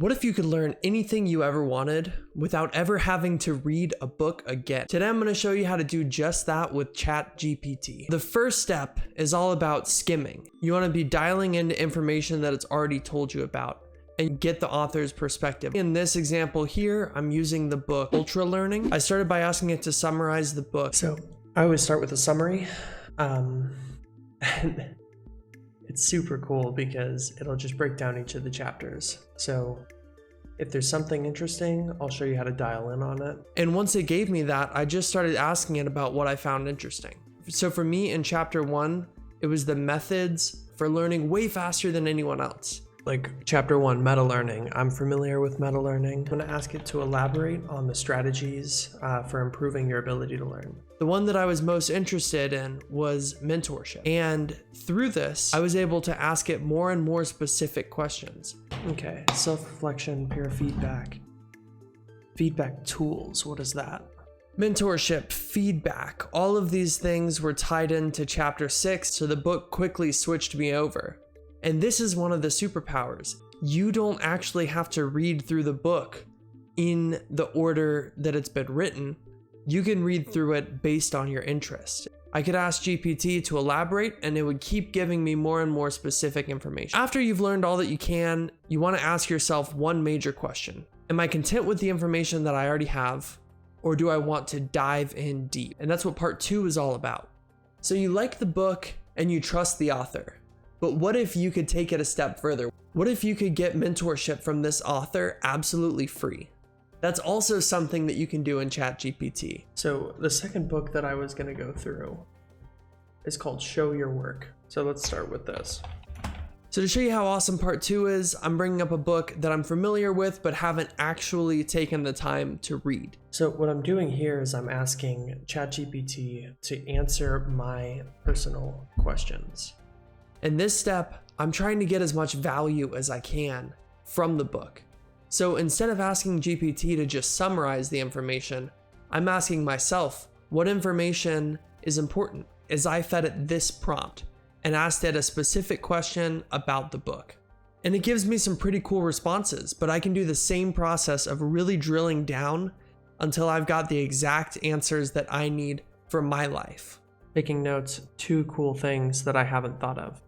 What if you could learn anything you ever wanted without ever having to read a book again? Today I'm going to show you how to do just that with ChatGPT. The first step is all about skimming. You want to be dialing into information that it's already told you about and get the author's perspective. In this example here, I'm using the book Ultra Learning. I started by asking it to summarize the book. So I always start with a summary. And it's super cool because it'll just break down each of the chapters. So if there's something interesting, I'll show you how to dial in on it. And once it gave me that, I just started asking it about what I found interesting. So for me in chapter 1, it was the methods for learning way faster than anyone else. Like chapter 1, meta learning. I'm familiar with meta learning. I'm going to ask it to elaborate on the strategies for improving your ability to learn. The one that I was most interested in was mentorship. And through this, I was able to ask it more and more specific questions. Okay, self-reflection, peer feedback, feedback tools, what is that? Mentorship, feedback, all of these things were tied into chapter 6, so the book quickly switched me over. And this is one of the superpowers. You don't actually have to read through the book in the order that it's been written. You can read through it based on your interest. I could ask GPT to elaborate and it would keep giving me more and more specific information. After you've learned all that you can, you want to ask yourself one major question. Am I content with the information that I already have, or do I want to dive in deep? And that's what part 2 is all about. So you like the book and you trust the author. But what if you could take it a step further? What if you could get mentorship from this author absolutely free? That's also something that you can do in ChatGPT. So the second book that I was going to go through is called Show Your Work. So let's start with this. So to show you how awesome part 2 is, I'm bringing up a book that I'm familiar with but haven't actually taken the time to read. So what I'm doing here is I'm asking ChatGPT to answer my personal questions. In this step, I'm trying to get as much value as I can from the book. So instead of asking GPT to just summarize the information, I'm asking myself what information is important as I fed it this prompt and asked it a specific question about the book. And it gives me some pretty cool responses, but I can do the same process of really drilling down until I've got the exact answers that I need for my life. Taking notes, 2 cool things that I haven't thought of,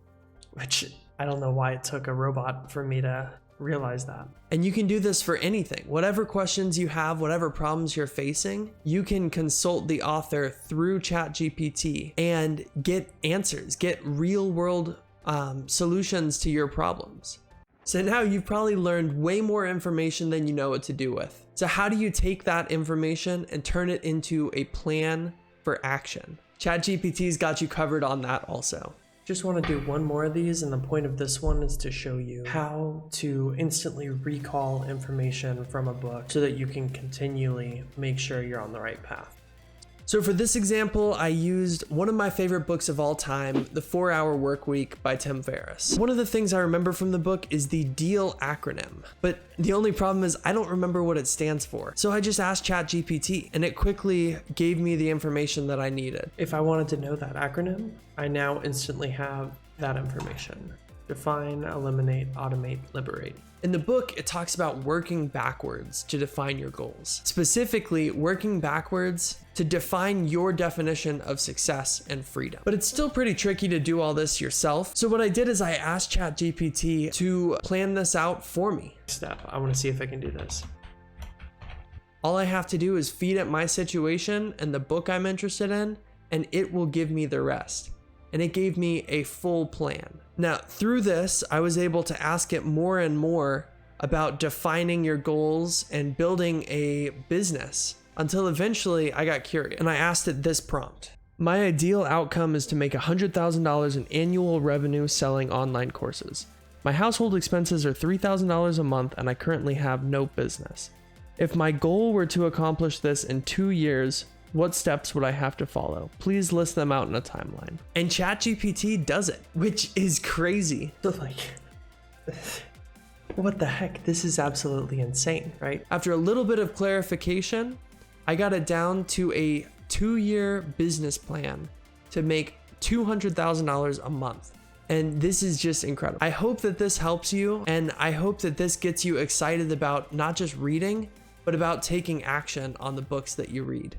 which I don't know why it took a robot for me to realize that. And you can do this for anything. Whatever questions you have, whatever problems you're facing, you can consult the author through ChatGPT and get answers, get real world solutions to your problems. So now you've probably learned way more information than you know what to do with. So how do you take that information and turn it into a plan for action? ChatGPT's got you covered on that also. Just want to do one more of these, and the point of this one is to show you how to instantly recall information from a book so that you can continually make sure you're on the right path. So for this example, I used one of my favorite books of all time, The 4-Hour Workweek by Tim Ferriss. One of the things I remember from the book is the DEAL acronym, but the only problem is I don't remember what it stands for. So I just asked ChatGPT and it quickly gave me the information that I needed. If I wanted to know that acronym, I now instantly have that information. Define, eliminate, automate, liberate. In the book, it talks about working backwards to define your goals. Specifically, working backwards to define your definition of success and freedom. But it's still pretty tricky to do all this yourself. So what I did is I asked ChatGPT to plan this out for me. Step, I want to see if I can do this. All I have to do is feed it my situation and the book I'm interested in, and it will give me the rest. And it gave me a full plan. Now, through this, I was able to ask it more and more about defining your goals and building a business until eventually I got curious and I asked it this prompt. My ideal outcome is to make $100,000 in annual revenue selling online courses. My household expenses are $3,000 a month and I currently have no business. If my goal were to accomplish this in 2 years, what steps would I have to follow? Please list them out in a timeline. And ChatGPT does it, which is crazy. So like, what the heck? This is absolutely insane, right? After a little bit of clarification, I got it down to a 2-year business plan to make $200,000 a month. And this is just incredible. I hope that this helps you, and I hope that this gets you excited about not just reading, but about taking action on the books that you read.